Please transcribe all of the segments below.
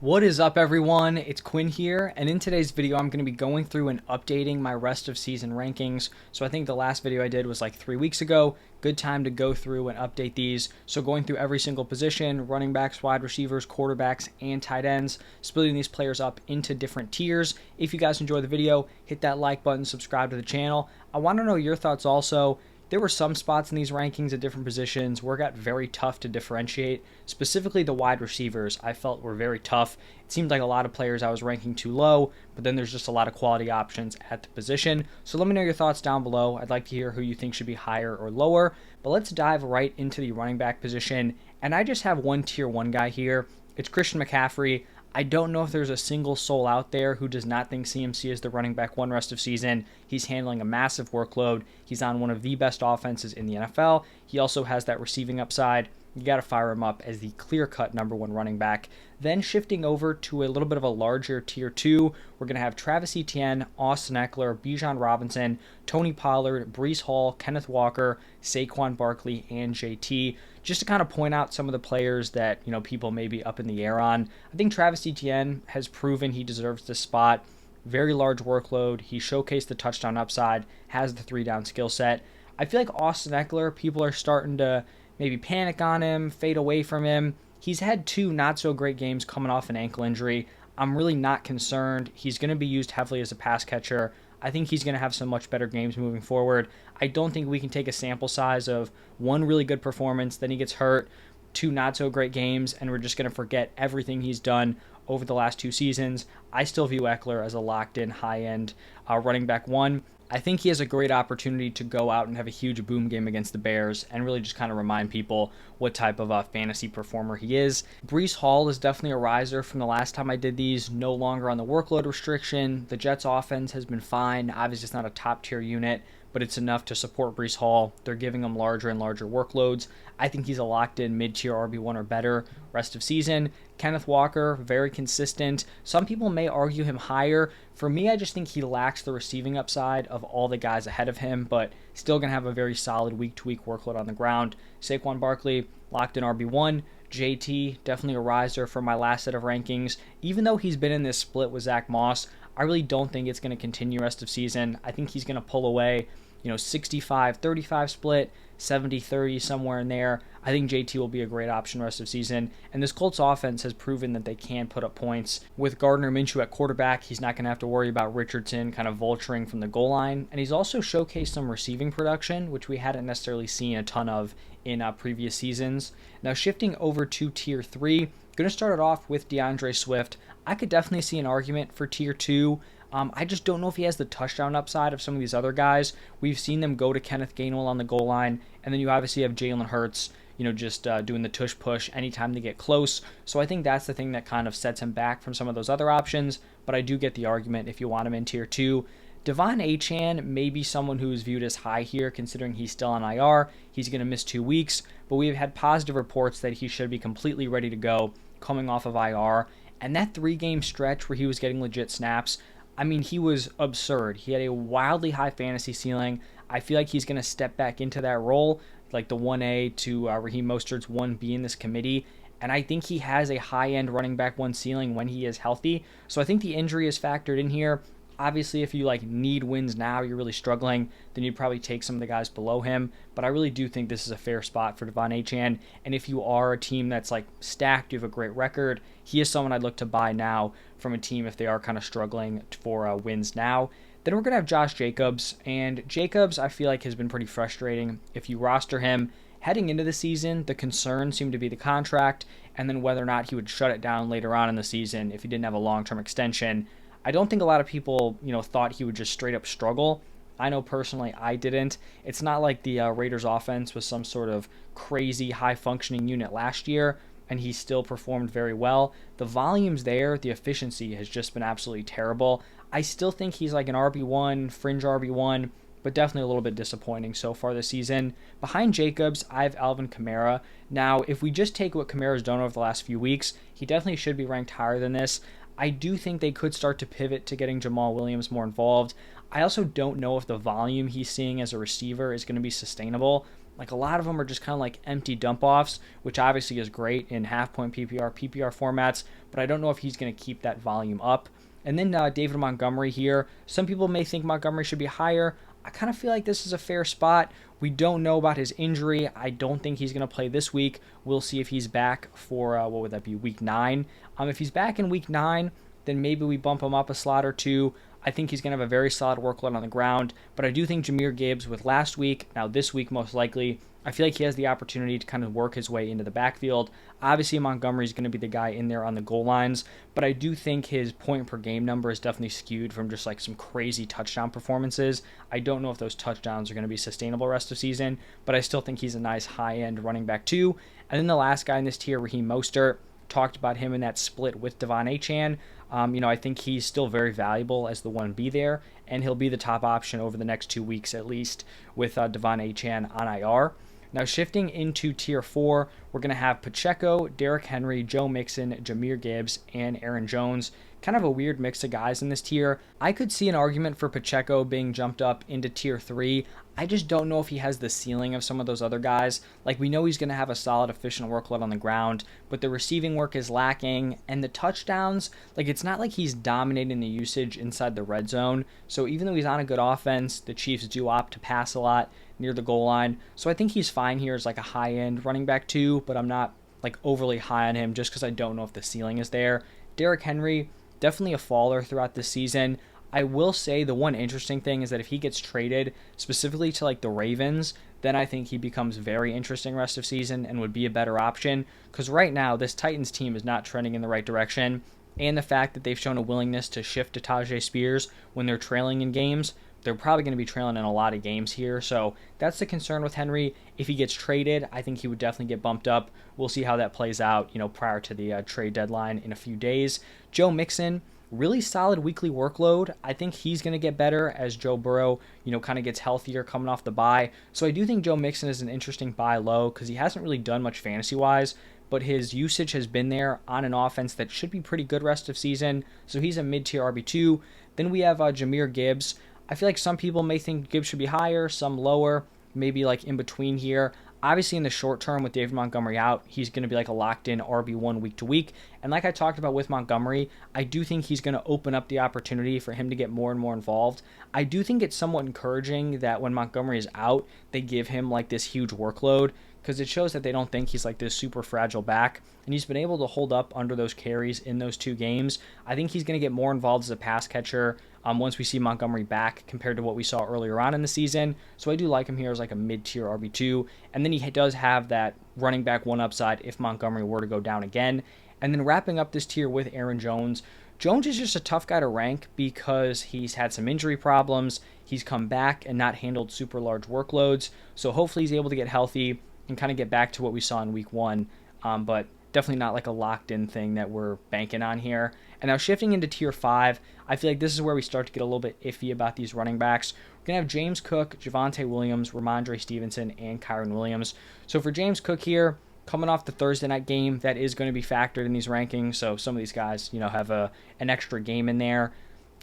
What is up, everyone? It's Quinn here, and in today's video I'm going to be going through and updating my rest of season rankings. So I think the last video I did was like 3 weeks ago. Good time to go through and update these. So going through every single position, running backs, wide receivers, quarterbacks, and tight ends, splitting these players up into different tiers. If you guys enjoy the video, hit that like button, subscribe to the channel. I want to know your thoughts also. There were some spots in these rankings at different positions where it got very tough to differentiate. Specifically, the wide receivers I felt were very tough. It seemed like a lot of players I was ranking too low, but then there's just a lot of quality options at the position. So let me know your thoughts down below. I'd like to hear who you think should be higher or lower. But let's dive right into the running back position. And I just have one tier 1 guy here. It's Christian McCaffrey. I don't know if there's a single soul out there who does not think CMC is the running back one rest of season. He's handling a massive workload. He's on one of the best offenses in the NFL. He also has that receiving upside. You got to fire him up as the clear-cut number 1 running back. Then shifting over to a little bit of a larger tier 2, we're going to have Travis Etienne, Austin Eckler, Bijan Robinson, Tony Pollard, Breece Hall, Kenneth Walker, Saquon Barkley, and JT. Just to kind of point out some of the players that, people may be up in the air on. I think Travis Etienne has proven he deserves this spot. Very large workload. He showcased the touchdown upside, has the 3-down skill set. I feel like Austin Eckler, people are starting to maybe panic on him, fade away from him. He's had 2 not-so-great games coming off an ankle injury. I'm really not concerned. He's going to be used heavily as a pass catcher. I think he's going to have some much better games moving forward. I don't think we can take a sample size of 1 really good performance, then he gets hurt, 2 not-so-great games, and we're just going to forget everything he's done over the last 2 seasons. I still view Eckler as a locked-in, high-end running back 1. I think he has a great opportunity to go out and have a huge boom game against the Bears and really just kind of remind people what type of a fantasy performer he is. Breece Hall is definitely a riser from the last time I did these, no longer on the workload restriction. The Jets offense has been fine. Obviously, it's not a top tier unit, but it's enough to support Breece Hall. They're giving him larger and larger workloads. I think he's a locked-in mid-tier RB1 or better rest of season. Kenneth Walker, very consistent. Some people may argue him higher. For me, I just think he lacks the receiving upside of all the guys ahead of him, but still going to have a very solid week-to-week workload on the ground. Saquon Barkley, locked-in RB1. JT, definitely a riser for my last set of rankings. Even though he's been in this split with Zach Moss, I really don't think it's going to continue rest of season. I think he's going to pull away, 65-35 split, 70-30, somewhere in there. I think JT will be a great option rest of season. And this Colts offense has proven that they can put up points. With Gardner Minshew at quarterback, he's not going to have to worry about Richardson kind of vulturing from the goal line. And he's also showcased some receiving production, which we hadn't necessarily seen a ton of in previous seasons. Now shifting over to tier 3, going to start it off with DeAndre Swift. I could definitely see an argument for tier 2. I just don't know if he has the touchdown upside of some of these other guys. We've seen them go to Kenneth Gainwell on the goal line, and then you obviously have Jalen Hurts, just doing the tush push anytime they get close. So I think that's the thing that kind of sets him back from some of those other options, but I do get the argument if you want him in tier 2. Devon Achane may be someone who is viewed as high here, considering he's still on IR. He's going to miss 2 weeks, but we've had positive reports that he should be completely ready to go coming off of IR. And that 3-game stretch where he was getting legit snaps, I mean, he was absurd. He had a wildly high fantasy ceiling. I feel like he's going to step back into that role, like the 1A to Raheem Mostert's 1B in this committee. And I think he has a high-end running back 1 ceiling when he is healthy. So I think the injury is factored in here. Obviously, if you need wins now, you're really struggling, then you'd probably take some of the guys below him. But I really do think this is a fair spot for Devon Achane. And if you are a team that's stacked, you have a great record, he is someone I'd look to buy now from a team if they are kind of struggling for wins now. Then we're going to have Josh Jacobs. And Jacobs, I feel like, has been pretty frustrating. If you roster him heading into the season, the concern seemed to be the contract and then whether or not he would shut it down later on in the season if he didn't have a long-term extension. I don't think a lot of people, thought he would just straight up struggle. I know personally I didn't. It's not like the Raiders offense was some sort of crazy high-functioning unit last year, and he still performed very well. The volume's there. The efficiency has just been absolutely terrible. I still think he's like an RB1, fringe RB1, but definitely a little bit disappointing so far this season. Behind Jacobs, I have Alvin Kamara. Now, if we just take what Kamara's done over the last few weeks, he definitely should be ranked higher than this. I do think they could start to pivot to getting Jamal Williams more involved. I also don't know if the volume he's seeing as a receiver is going to be sustainable. Like a lot of them are just kind of like empty dump offs, which obviously is great in half point PPR formats, but I don't know if he's going to keep that volume up. And then David Montgomery here. Some people may think Montgomery should be higher. I kind of feel like this is a fair spot. We don't know about his injury. I don't think he's going to play this week. We'll see if he's back for, what would that be, week 9. If he's back in week 9, then maybe we bump him up a slot or two. I think he's going to have a very solid workload on the ground, but I do think Jahmyr Gibbs with last week, now this week most likely, I feel like he has the opportunity to kind of work his way into the backfield. Obviously, Montgomery's going to be the guy in there on the goal lines, but I do think his point per game number is definitely skewed from just like some crazy touchdown performances. I don't know if those touchdowns are going to be sustainable rest of season, but I still think he's a nice high-end running back too. And then the last guy in this tier, Raheem Mostert, talked about him in that split with Devon Achane. I think he's still very valuable as the 1B there, and he'll be the top option over the next 2 weeks at least with Devon Achane on IR. Now shifting into tier 4, we're going to have Pacheco, Derrick Henry, Joe Mixon, Jahmyr Gibbs, and Aaron Jones. Kind of a weird mix of guys in this tier. I could see an argument for Pacheco being jumped up into tier 3. I just don't know if he has the ceiling of some of those other guys. Like, we know he's going to have a solid, efficient workload on the ground, but the receiving work is lacking, and the touchdowns, like, it's not like he's dominating the usage inside the red zone. So even though he's on a good offense, the Chiefs do opt to pass a lot near the goal line. So I think he's fine here as like a high-end running back too, but I'm not like overly high on him just because I don't know if the ceiling is there. Derrick Henry, definitely a faller throughout the season. I will say the one interesting thing is that if he gets traded specifically to like the Ravens, then I think he becomes very interesting rest of season and would be a better option, because right now this Titans team is not trending in the right direction, and the fact that they've shown a willingness to shift to Tajay Spears when they're trailing in games, they're probably going to be trailing in a lot of games here. So that's the concern with Henry. If he gets traded, I think he would definitely get bumped up. We'll see how that plays out, prior to the trade deadline in a few days. Joe Mixon, really solid weekly workload. I think he's going to get better as Joe Burrow, kind of gets healthier coming off the bye. So I do think Joe Mixon is an interesting buy low because he hasn't really done much fantasy-wise, but his usage has been there on an offense that should be pretty good rest of season. So he's a mid-tier RB2. Then we have Jahmyr Gibbs. I feel like some people may think Gibbs should be higher, some lower, maybe like in between here. Obviously, in the short term with David Montgomery out, he's going to be like a locked-in RB1 week to week. And like I talked about with Montgomery, I do think he's going to open up the opportunity for him to get more and more involved. I do think it's somewhat encouraging that when Montgomery is out, they give him like this huge workload, because it shows that they don't think he's like this super fragile back. And he's been able to hold up under those carries in those 2 games. I think he's going to get more involved as a pass catcher once we see Montgomery back compared to what we saw earlier on in the season. So I do like him here as like a mid-tier RB2. And then he does have that running back 1 upside if Montgomery were to go down again. And then wrapping up this tier with Aaron Jones. Jones is just a tough guy to rank because he's had some injury problems. He's come back and not handled super large workloads. So hopefully he's able to get healthy and kind of get back to what we saw in week 1. But definitely not like a locked-in thing that we're banking on here. And now shifting into tier 5, I feel like this is where we start to get a little bit iffy about these running backs. We're going to have James Cook, Javonte Williams, Ramondre Stevenson, and Kyren Williams. So for James Cook here, coming off the Thursday night game, that is going to be factored in these rankings. So some of these guys, have an extra game in there.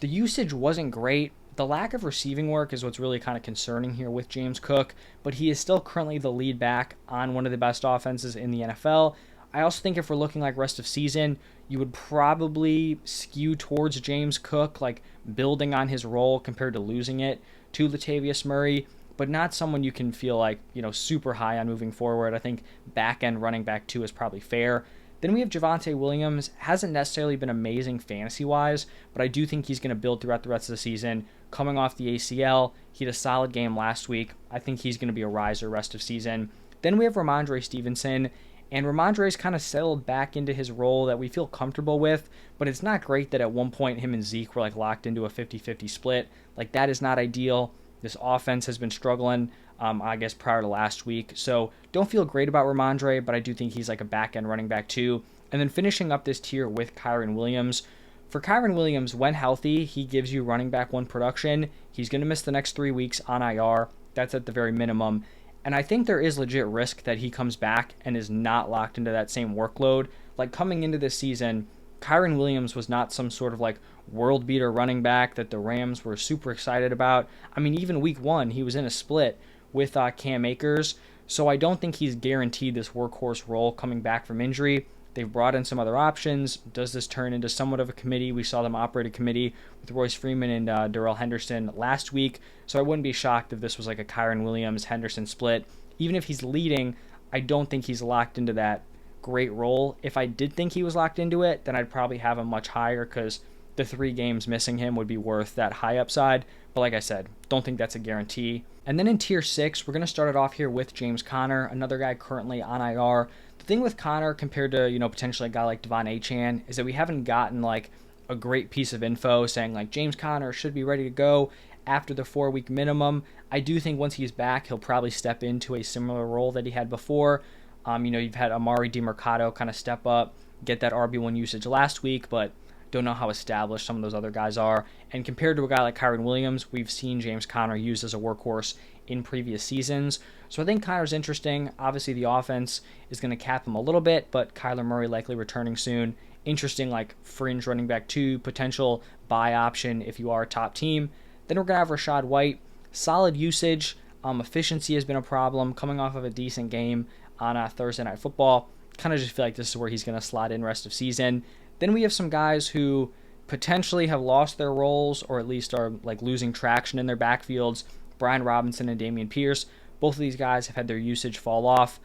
The usage wasn't great. The lack of receiving work is what's really kind of concerning here with James Cook, but he is still currently the lead back on one of the best offenses in the NFL. I also think if we're looking like rest of season, you would probably skew towards James Cook, like building on his role compared to losing it to Latavius Murray, but not someone you can feel like, super high on moving forward. I think back-end running back 2 is probably fair. Then we have Javonte Williams. Hasn't necessarily been amazing fantasy-wise, but I do think he's going to build throughout the rest of the season. Coming off the ACL, he had a solid game last week. I think he's going to be a riser rest of season. Then we have Ramondre Stevenson, and Ramondre's kind of settled back into his role that we feel comfortable with, but it's not great that at one point him and Zeke were like locked into a 50-50 split. Like, that is not ideal. This offense has been struggling, I guess, prior to last week. So don't feel great about Ramondre, but I do think he's like a back-end running back too. And then finishing up this tier with Kyren Williams. For Kyren Williams, when healthy, he gives you running back 1 production. He's going to miss the next 3 weeks on IR. That's at the very minimum. And I think there is legit risk that he comes back and is not locked into that same workload. Like, coming into this season, Kyren Williams was not some sort of like world beater running back that the Rams were super excited about. I mean, even week 1, he was in a split with Cam Akers. So I don't think he's guaranteed this workhorse role coming back from injury. They've brought in some other options. Does this turn into somewhat of a committee? We saw them operate a committee with Royce Freeman and Darrell Henderson last week. So I wouldn't be shocked if this was like a Kyren Williams-Henderson split. Even if he's leading, I don't think he's locked into that great role. If I did think he was locked into it, then I'd probably have him much higher because the 3 games missing him would be worth that high upside. But like I said, don't think that's a guarantee. And then in tier 6, we're going to start it off here with James Conner, another guy currently on IR. The thing with Conner compared to, potentially a guy like Devon Achane is that we haven't gotten like a great piece of info saying like James Conner should be ready to go after the 4-week minimum. I do think once he's back, he'll probably step into a similar role that he had before. You've had Amari DiMercato kind of step up, get that RB1 usage last week, but don't know how established some of those other guys are. And compared to a guy like Kyren Williams, we've seen James Conner used as a workhorse in previous seasons. So I think Conner's interesting. Obviously, the offense is going to cap him a little bit, but Kyler Murray likely returning soon. Interesting, like fringe running back 2, potential buy option if you are a top team. Then we're going to have Rachaad White. Solid usage. Efficiency has been a problem coming off of a decent game on Thursday Night Football. Kind of just feel like this is where he's going to slot in rest of season. Then we have some guys who potentially have lost their roles or at least are like losing traction in their backfields. Brian Robinson and Dameon Pierce. Both of these guys have had their usage fall off.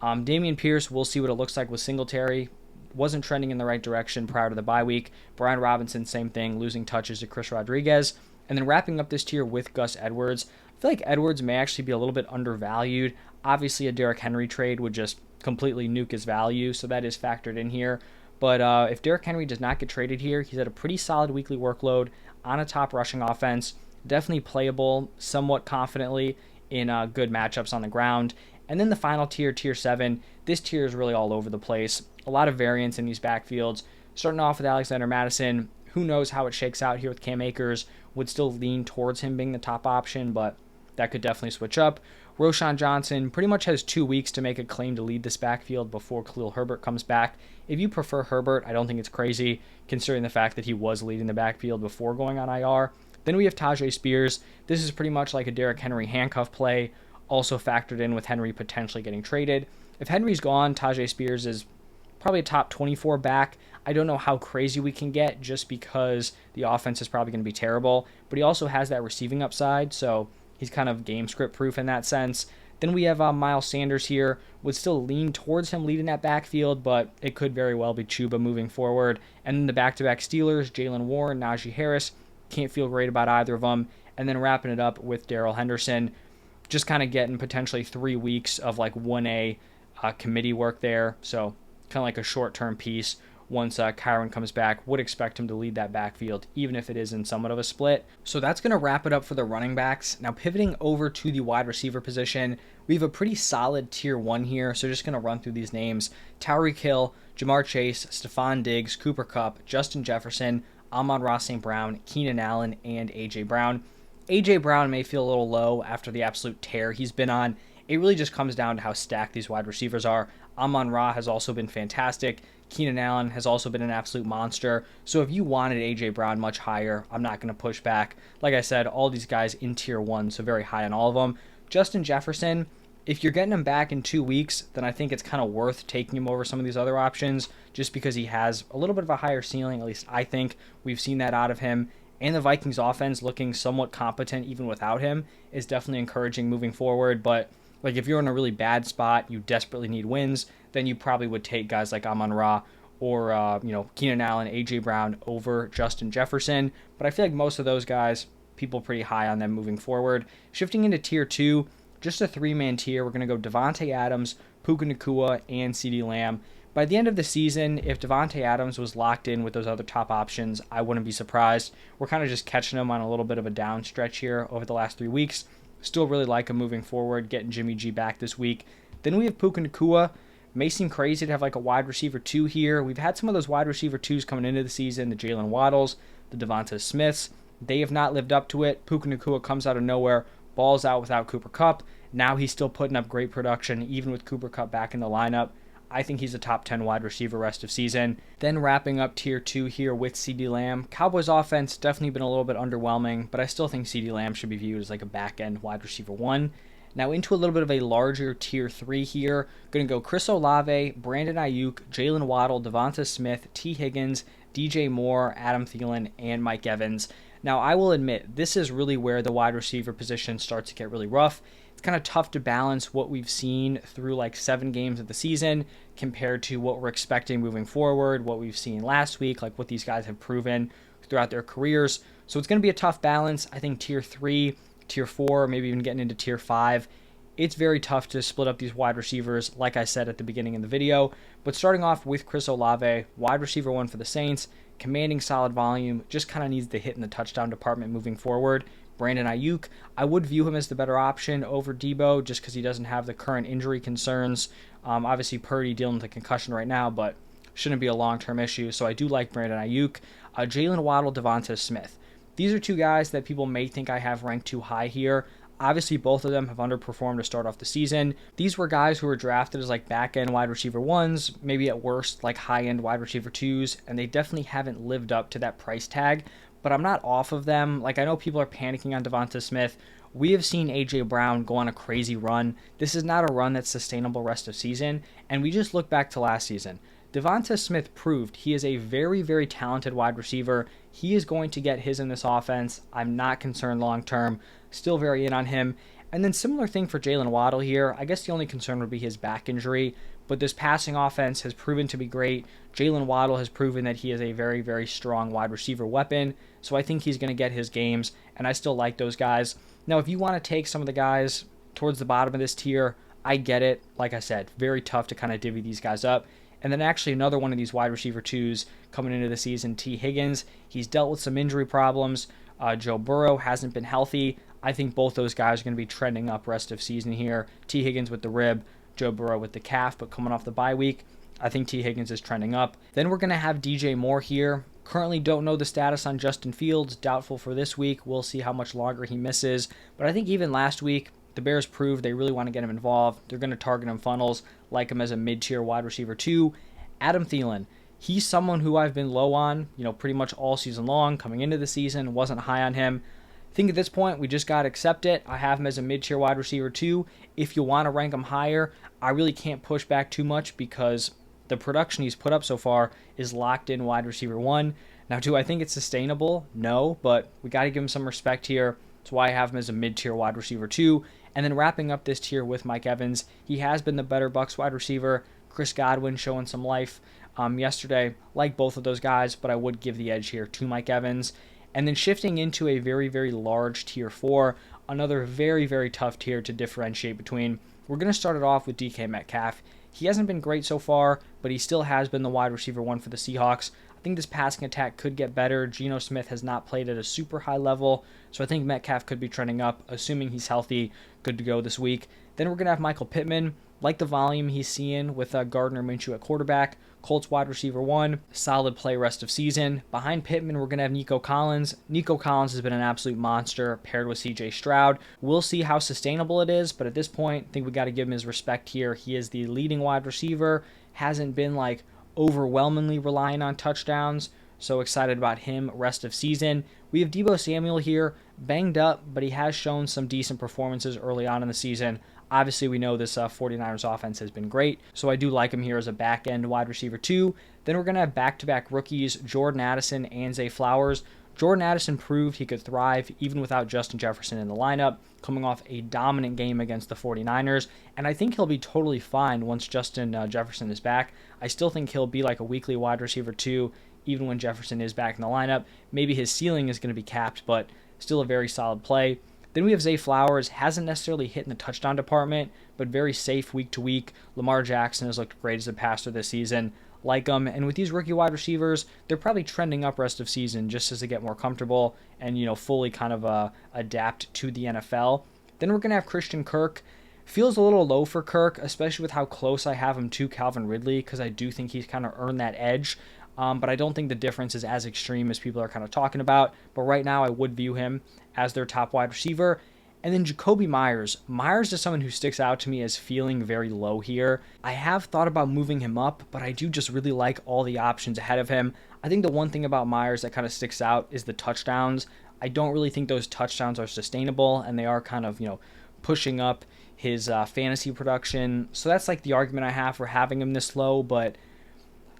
Dameon Pierce, we'll see what it looks like with Singletary. Wasn't trending in the right direction prior to the bye week. Brian Robinson, same thing, losing touches to Chris Rodriguez. And then wrapping up this tier with Gus Edwards. I feel like Edwards may actually be a little bit undervalued. Obviously, a Derrick Henry trade would just completely nuke his value, so that is factored in here. But if Derrick Henry does not get traded here, he's at a pretty solid weekly workload on a top rushing offense. Definitely playable somewhat confidently in good matchups on the ground. And then the final tier, tier 7, this tier is really all over the place. A lot of variance in these backfields. Starting off with Alexander Mattison, who knows how it shakes out here with Cam Akers. Would still lean towards him being the top option, but that could definitely switch up. Roschon Johnson pretty much has 2 weeks to make a claim to lead this backfield before Khalil Herbert comes back. If you prefer Herbert, I don't think it's crazy, considering the fact that he was leading the backfield before going on IR. Then we have Tajay Spears. This is pretty much like a Derrick Henry handcuff play, also factored in with Henry potentially getting traded. If Henry's gone, Tajay Spears is probably a top 24 back. I don't know how crazy we can get just because the offense is probably going to be terrible, but he also has that receiving upside, so he's kind of game script proof in that sense. Then we have Miles Sanders here. Would still lean towards him leading that backfield, but it could very well be Chuba moving forward. And then the back-to-back Steelers, Jalen Warren, Najee Harris. Can't feel great about either of them. And then wrapping it up with Darrell Henderson. Just kind of getting potentially 3 weeks of like 1A committee work there. So kind of like a short-term piece. Once Kyren comes back, would expect him to lead that backfield, even if it is in somewhat of a split. So that's going to wrap it up for the running backs. Now pivoting over to the wide receiver position, we have a pretty solid tier 1 here, so just going to run through these names. Tyreek Hill, Jamar Chase, Stephon Diggs, Cooper Kupp, Justin Jefferson, Amon-Ra St. Brown, Keenan Allen, and A.J. Brown. A.J. Brown may feel a little low after the absolute tear he's been on. It really just comes down to how stacked these wide receivers are. Amon-Ra has also been fantastic. Keenan Allen has also been an absolute monster. So if you wanted A.J. Brown much higher, I'm not going to push back. Like I said, all these guys in tier 1, so very high on all of them. Justin Jefferson, if you're getting him back in 2 weeks, then I think it's kind of worth taking him over some of these other options just because he has a little bit of a higher ceiling, at least I think. We've seen that out of him. And the Vikings offense looking somewhat competent even without him is definitely encouraging moving forward. But like if you're in a really bad spot, you desperately need wins, then you probably would take guys like Amon-Ra or Keenan Allen, A.J. Brown over Justin Jefferson. But I feel like most of those guys, people pretty high on them moving forward. Shifting into tier 2, just a 3-man tier. We're going to go Devontae Adams, Puka Nacua, and CeeDee Lamb. By the end of the season, if Devontae Adams was locked in with those other top options, I wouldn't be surprised. We're kind of just catching him on a little bit of a down stretch here over the last 3 weeks. Still really like him moving forward, getting Jimmy G back this week. Then we have Puka Nacua. May seem crazy to have like a wide receiver 2 here. We've had some of those wide receiver 2s coming into the season, the Jalen Waddles, the Devonta Smiths. They have not lived up to it. Puka Nacua comes out of nowhere, balls out without Cooper Kupp. Now he's still putting up great production, even with Cooper Kupp back in the lineup. I think he's a top 10 wide receiver rest of season. Then wrapping up tier 2 here with CeeDee Lamb. Cowboys offense definitely been a little bit underwhelming, but I still think CeeDee Lamb should be viewed as like a back-end wide receiver 1. Now into a little bit of a larger tier 3 here. Going to go Chris Olave, Brandon Ayuk, Jalen Waddle, Devonta Smith, T. Higgins, DJ Moore, Adam Thielen, and Mike Evans. Now, I will admit, this is really where the wide receiver position starts to get really rough. It's kind of tough to balance what we've seen through like 7 games of the season compared to what we're expecting moving forward, what we've seen last week, like what these guys have proven throughout their careers. So it's going to be a tough balance. I think tier 3, tier 4, maybe even getting into tier 5. It's very tough to split up these wide receivers, like I said at the beginning of the video. But starting off with Chris Olave, wide receiver 1 for the Saints, commanding solid volume, just kind of needs to hit in the touchdown department moving forward. Brandon Ayuk, I would view him as the better option over Debo just because he doesn't have the current injury concerns. Obviously, Purdy dealing with a concussion right now, but shouldn't be a long-term issue. So I do like Brandon Ayuk. Jalen Waddle, Devonta Smith. These are 2 guys that people may think I have ranked too high here. Obviously, both of them have underperformed to start off the season. These were guys who were drafted as like back-end wide receiver 1s, maybe at worst like high-end wide receiver 2s, and they definitely haven't lived up to that price tag. But I'm not off of them. Like, I know people are panicking on Devonta Smith. We have seen A.J. Brown go on a crazy run. This is not a run that's sustainable rest of season, and we just look back to last season. Devonta Smith proved he is a very, very talented wide receiver. He is going to get his in this offense. I'm not concerned long-term. Still very in on him. And then similar thing for Jalen Waddle here. I guess the only concern would be his back injury, but this passing offense has proven to be great. Jalen Waddle has proven that he is a very, very strong wide receiver weapon, so I think he's going to get his games, and I still like those guys. Now, if you want to take some of the guys towards the bottom of this tier, I get it. Like I said, very tough to kind of divvy these guys up. And then actually another one of these wide receiver 2s coming into the season, T. Higgins. He's dealt with some injury problems. Joe Burrow hasn't been healthy. I think both those guys are going to be trending up rest of season here. T. Higgins with the rib, Joe Burrow with the calf, but coming off the bye week, I think T. Higgins is trending up. Then we're going to have DJ Moore here. Currently don't know the status on Justin Fields. Doubtful for this week. We'll see how much longer he misses. But I think even last week, the Bears proved they really want to get him involved. They're going to target him funnels, like him as a mid-tier wide receiver 2. Adam Thielen. He's someone who I've been low on, pretty much all season long. Coming into the season, wasn't high on him. I think at this point, we just got to accept it. I have him as a mid-tier wide receiver 2. If you want to rank him higher, I really can't push back too much because the production he's put up so far is locked in wide receiver 1. Now, do I think it's sustainable? No, but we got to give him some respect here. That's why I have him as a mid-tier wide receiver 2. And then wrapping up this tier with Mike Evans, he has been the better Bucs wide receiver. Chris Godwin showing some life yesterday. Like both of those guys, but I would give the edge here to Mike Evans. And then shifting into a very, very large tier 4, another very, very tough tier to differentiate between. We're going to start it off with DK Metcalf. He hasn't been great so far, but he still has been the wide receiver 1 for the Seahawks. I think this passing attack could get better. Geno Smith has not played at a super high level, so I think Metcalf could be trending up, assuming he's healthy, good to go this week. Then we're going to have Michael Pittman. Like the volume he's seeing with Gardner Minshew at quarterback. Colts wide receiver 1, solid play rest of season. Behind Pittman, we're going to have Nico Collins. Nico Collins has been an absolute monster paired with CJ Stroud. We'll see how sustainable it is, but at this point, I think we got to give him his respect here. He is the leading wide receiver, hasn't been like overwhelmingly relying on touchdowns, so excited about him rest of season. We have Deebo Samuel here, banged up, but he has shown some decent performances early on in the season. Obviously, we know this 49ers offense has been great, so I do like him here as a back-end wide receiver 2. Then we're going to have back-to-back rookies, Jordan Addison and Zay Flowers. Jordan Addison proved he could thrive even without Justin Jefferson in the lineup, coming off a dominant game against the 49ers, and I think he'll be totally fine once Justin Jefferson is back. I still think he'll be like a weekly wide receiver 2, even when Jefferson is back in the lineup. Maybe his ceiling is going to be capped, but still a very solid play. Then we have Zay Flowers, hasn't necessarily hit in the touchdown department, but very safe week to week. Lamar Jackson has looked great as a passer this season. Like them, and with these rookie wide receivers, they're probably trending up rest of season just as they get more comfortable and fully kind of adapt to the NFL. Then we're going to have Christian Kirk. Feels a little low for Kirk, especially with how close I have him to Calvin Ridley, because I do think he's kind of earned that edge. But I don't think the difference is as extreme as people are kind of talking about. But right now, I would view him as their top wide receiver. And then Jacoby Myers. Myers is someone who sticks out to me as feeling very low here. I have thought about moving him up, but I do just really like all the options ahead of him. I think the one thing about Myers that kind of sticks out is the touchdowns. I don't really think those touchdowns are sustainable, and they are kind of, pushing up his fantasy production. So that's like the argument I have for having him this low. But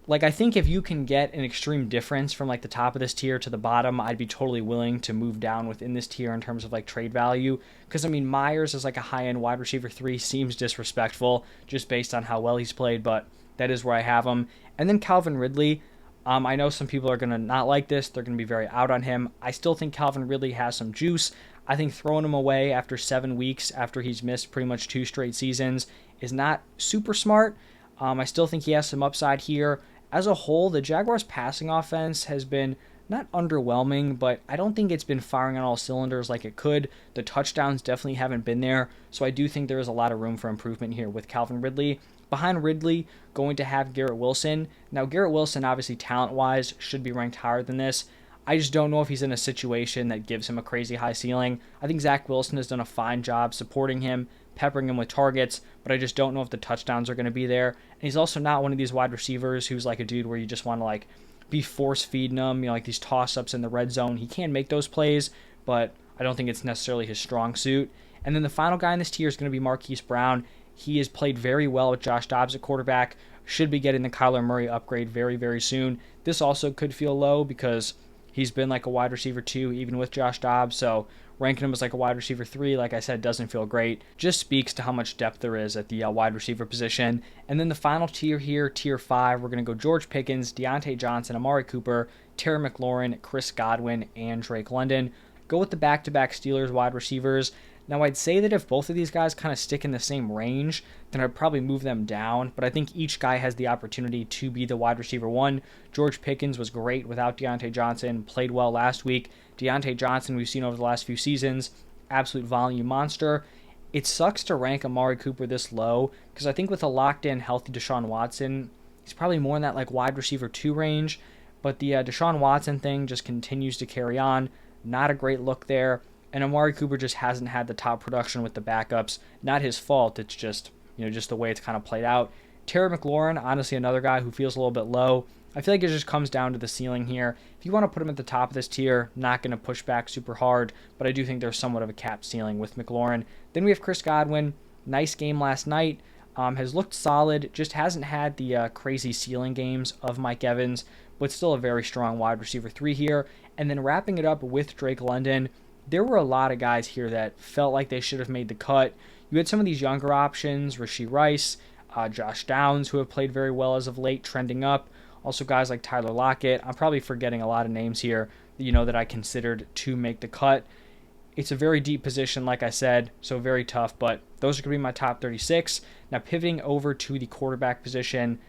like, I think if you can get an extreme difference from like the top of this tier to the bottom, I'd be totally willing to move down within this tier in terms of like trade value. Because I mean, Myers is like a high-end wide receiver 3 seems disrespectful just based on how well he's played, but that is where I have him. And then Calvin Ridley. I know some people are going to not like this. They're going to be very out on him. I still think Calvin Ridley has some juice. I think throwing him away after 7 weeks, after he's missed pretty much 2 straight seasons, is not super smart. I still think he has some upside here. As a whole, the Jaguars' passing offense has been not underwhelming, but I don't think it's been firing on all cylinders like it could. The touchdowns definitely haven't been there, so I do think there is a lot of room for improvement here with Calvin Ridley. Behind Ridley, going to have Garrett Wilson. Now, Garrett Wilson, obviously talent-wise, should be ranked higher than this. I just don't know if he's in a situation that gives him a crazy high ceiling. I think Zach Wilson has done a fine job supporting him, peppering him with targets, but I just don't know if the touchdowns are going to be there. And he's also not one of these wide receivers who's like a dude where you just want to like be force feeding him, like these toss-ups in the red zone. He can make those plays, but I don't think it's necessarily his strong suit. And then the final guy in this tier is going to be Marquise Brown. He has played very well with Josh Dobbs at quarterback. Should be getting the Kyler Murray upgrade very, very soon. This also could feel low because he's been like a wide receiver 2 even with Josh Dobbs, so ranking him as like a wide receiver 3, like I said, doesn't feel great. Just speaks to how much depth there is at the wide receiver position. And then the final tier here, tier 5, we're going to go George Pickens, Deontay Johnson, Amari Cooper, Terry McLaurin, Chris Godwin, and Drake London. Go with the back-to-back Steelers wide receivers. Now, I'd say that if both of these guys kind of stick in the same range, then I'd probably move them down. But I think each guy has the opportunity to be the wide receiver 1. George Pickens was great without Deontay Johnson, played well last week. Deontay Johnson, we've seen over the last few seasons, absolute volume monster. It sucks to rank Amari Cooper this low because I think with a locked-in, healthy Deshaun Watson, he's probably more in that like wide receiver 2 range. But the Deshaun Watson thing just continues to carry on. Not a great look there. And Amari Cooper just hasn't had the top production with the backups. Not his fault. It's just, just the way it's kind of played out. Terry McLaurin, honestly, another guy who feels a little bit low. I feel like it just comes down to the ceiling here. If you want to put him at the top of this tier, not going to push back super hard, but I do think there's somewhat of a capped ceiling with McLaurin. Then we have Chris Godwin. Nice game last night. Has looked solid. Just hasn't had the crazy ceiling games of Mike Evans, but still a very strong wide receiver 3 here. And then wrapping it up with Drake London, there were a lot of guys here that felt like they should have made the cut. You had some of these younger options, Rashee Rice, Josh Downs, who have played very well as of late, trending up. Also guys like Tyler Lockett. I'm probably forgetting a lot of names here, that I considered to make the cut. It's a very deep position, like I said, so very tough, but those are going to be my top 36. Now pivoting over to the quarterback position,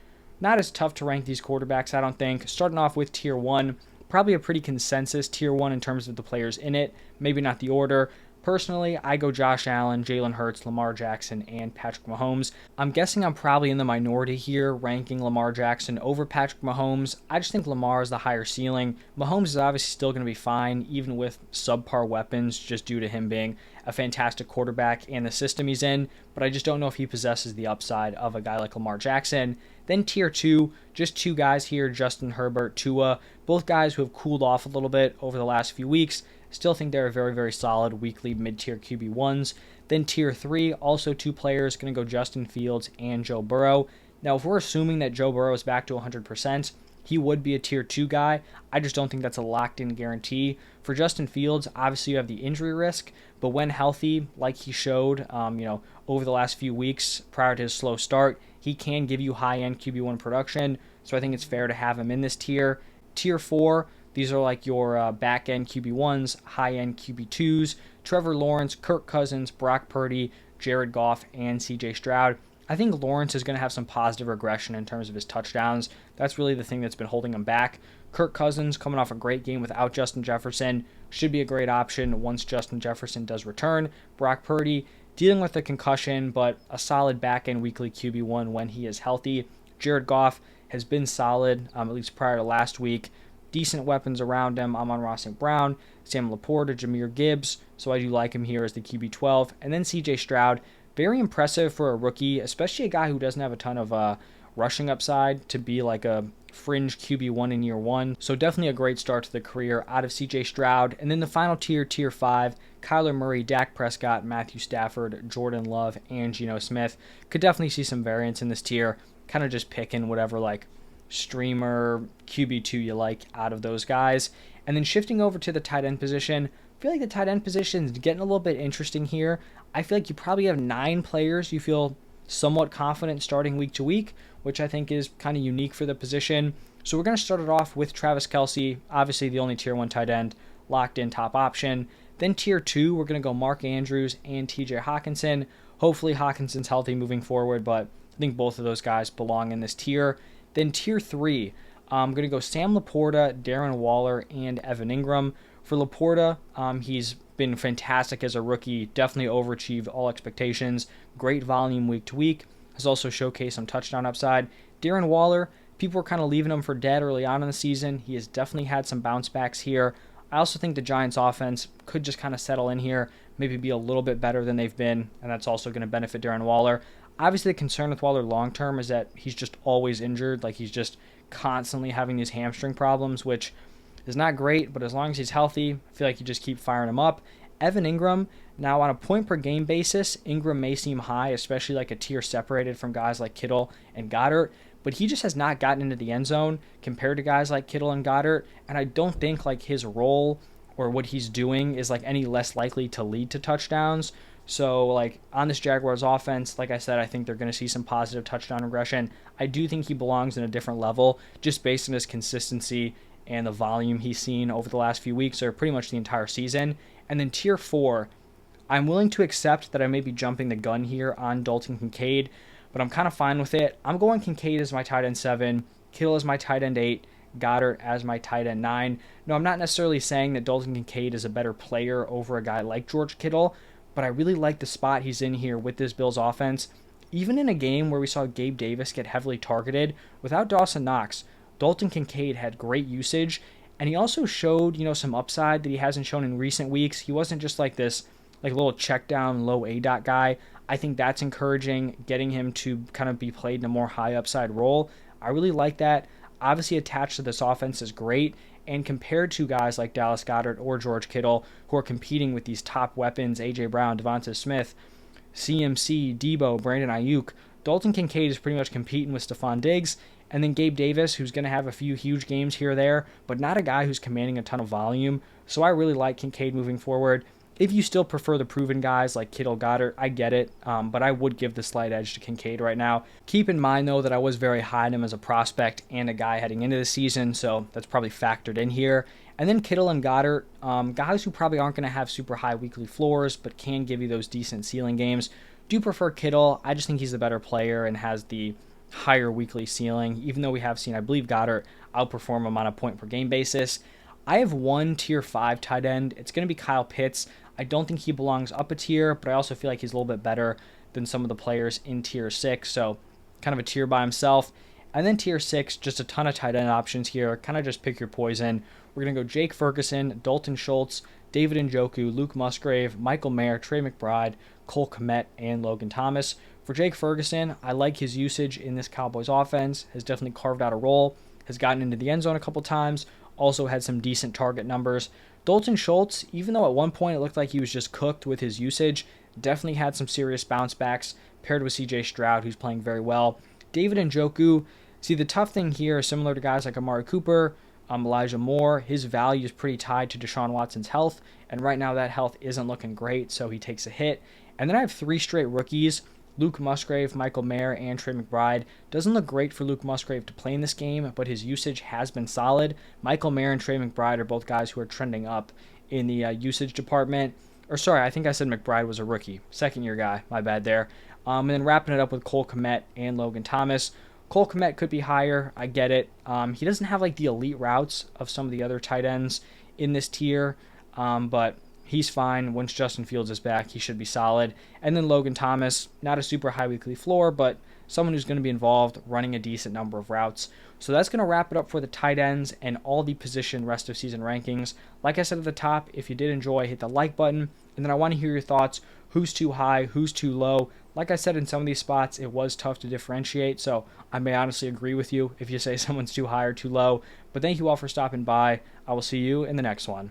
not as tough to rank these quarterbacks, I don't think. Starting off with tier 1, probably a pretty consensus tier 1 in terms of the players in it, maybe not the order. Personally, I go Josh Allen, Jalen Hurts, Lamar Jackson, and Patrick Mahomes. I'm guessing I'm probably in the minority here, ranking Lamar Jackson over Patrick Mahomes. I just think Lamar is the higher ceiling. Mahomes is obviously still going to be fine, even with subpar weapons, just due to him being a fantastic quarterback and the system he's in, but I just don't know if he possesses the upside of a guy like Lamar Jackson. Then tier 2, just 2 guys here, Justin Herbert, Tua, both guys who have cooled off a little bit over the last few weeks. Still think they're very, very solid weekly mid-tier QB1s. Then tier 3, also 2 players, going to go Justin Fields and Joe Burrow. Now, if we're assuming that Joe Burrow is back to 100%, he would be a tier 2 guy. I just don't think that's a locked-in guarantee. For Justin Fields, obviously you have the injury risk, but when healthy, like he showed, over the last few weeks prior to his slow start, he can give you high-end QB1 production, so I think it's fair to have him in this tier. Tier 4, these are like your back-end QB1s, high-end QB2s, Trevor Lawrence, Kirk Cousins, Brock Purdy, Jared Goff, and CJ Stroud. I think Lawrence is going to have some positive regression in terms of his touchdowns. That's really the thing that's been holding him back. Kirk Cousins, coming off a great game without Justin Jefferson, should be a great option once Justin Jefferson does return. Brock Purdy, dealing with a concussion, but a solid back-end weekly QB1 when he is healthy. Jared Goff has been solid, at least prior to last week. Decent weapons around him. Amon-Ra St. Brown, Sam Laporta, Jahmyr Gibbs, so I do like him here as the QB12. And then CJ Stroud, very impressive for a rookie, especially a guy who doesn't have a ton of rushing upside to be like a fringe QB1 in year one. So definitely a great start to the career out of CJ Stroud. And then the final tier, tier 5, Kyler Murray, Dak Prescott, Matthew Stafford, Jordan Love, and Geno Smith. Could definitely see some variance in this tier. Kind of just picking whatever like streamer QB2 you like out of those guys. And then shifting over to the tight end position, I feel like the tight end position is getting a little bit interesting here. I feel like you probably have 9 players you feel somewhat confident starting week to week, which I think is kind of unique for the position. So we're going to start it off with Travis Kelce, obviously the only tier 1 tight end, locked in top option. Then tier 2, we're going to go Mark Andrews and TJ Hawkinson. Hopefully Hawkinson's healthy moving forward, but I think both of those guys belong in this tier. Then tier 3, I'm going to go Sam Laporta, Darren Waller, and Evan Ingram. For Laporta, he's been fantastic as a rookie, definitely overachieved all expectations, great volume week to week, has also showcased some touchdown upside. Darren Waller, people were kind of leaving him for dead early on in the season. He has definitely had some bounce backs here. I also think the Giants offense could just kind of settle in here, maybe be a little bit better than they've been, and that's also going to benefit Darren Waller. Obviously, the concern with Waller long term is that he's just always injured, like he's just constantly having these hamstring problems, which is not great, but as long as he's healthy, I feel like you just keep firing him up. Evan Ingram, now on a point per game basis, Ingram may seem high, especially like a tier separated from guys like Kittle and Goddard, but he just has not gotten into the end zone compared to guys like Kittle and Goddard, and I don't think like his role or what he's doing is like any less likely to lead to touchdowns. So like on this Jaguars offense, like I said, I think they're going to see some positive touchdown regression. I do think he belongs in a different level just based on his consistency and the volume he's seen over the last few weeks or pretty much the entire season. And then tier 4, I'm willing to accept that I may be jumping the gun here on Dalton Kincaid, but I'm kind of fine with it. I'm going Kincaid as my tight end 7, Kittle as my tight end 8, Goddard as my tight end 9. No, I'm not necessarily saying that Dalton Kincaid is a better player over a guy like George Kittle, but I really like the spot he's in here with this Bills offense. Even in a game where we saw Gabe Davis get heavily targeted, without Dawson Knox, Dalton Kincaid had great usage, and he also showed, some upside that he hasn't shown in recent weeks. He wasn't just like this like little check down, low ADOT guy. I think that's encouraging, getting him to kind of be played in a more high upside role. I really like that. Obviously attached to this offense is great, and compared to guys like Dallas Goedert or George Kittle, who are competing with these top weapons, A.J. Brown, Devonta Smith, CMC, Debo, Brandon Ayuk, Dalton Kincaid is pretty much competing with Stephon Diggs, and then Gabe Davis, who's going to have a few huge games here or there, but not a guy who's commanding a ton of volume. So I really like Kincaid moving forward. If you still prefer the proven guys like Kittle, Goddard, I get it, but I would give the slight edge to Kincaid right now. Keep in mind, though, that I was very high on him as a prospect and a guy heading into the season, so that's probably factored in here. And then Kittle and Goddard, guys who probably aren't going to have super high weekly floors, but can give you those decent ceiling games. Do prefer Kittle. I just think he's the better player and has the higher weekly ceiling, even though we have seen, I believe, Goddard outperform him on a point per game basis. I have one tier 5 tight end. It's going to be Kyle Pitts. I don't think he belongs up a tier, but I also feel like he's a little bit better than some of the players in tier 6, so kind of a tier by himself. And then tier 6, just a ton of tight end options here. Kind of just pick your poison. We're going to go Jake Ferguson, Dalton Schultz, David Njoku, Luke Musgrave, Michael Mayer, Trey McBride, Cole Kmet, and Logan Thomas. For Jake Ferguson, I like his usage in this Cowboys offense, has definitely carved out a role, has gotten into the end zone a couple times, also had some decent target numbers. Dalton Schultz, even though at one point it looked like he was just cooked with his usage, definitely had some serious bounce backs paired with CJ Stroud, who's playing very well. David Njoku, see the tough thing here is similar to guys like Amari Cooper, Elijah Moore, his value is pretty tied to Deshaun Watson's health, and right now that health isn't looking great, so he takes a hit. And then I have 3 straight rookies, Luke Musgrave, Michael Mayer, and Trey McBride. Doesn't look great for Luke Musgrave to play in this game, but his usage has been solid. Michael Mayer and Trey McBride are both guys who are trending up in the usage department. Or sorry, I think I said McBride was a rookie. Second-year guy, my bad there. And then wrapping it up with Cole Kmet and Logan Thomas. Cole Kmet could be higher, I get it. He doesn't have like the elite routes of some of the other tight ends in this tier, but he's fine. Once Justin Fields is back, he should be solid. And then Logan Thomas, not a super high weekly floor, but someone who's going to be involved running a decent number of routes. So that's going to wrap it up for the tight ends and all the position rest of season rankings. Like I said at the top, if you did enjoy, hit the like button. And then I want to hear your thoughts. Who's too high? Who's too low? Like I said, in some of these spots, it was tough to differentiate, so I may honestly agree with you if you say someone's too high or too low. But thank you all for stopping by. I will see you in the next one.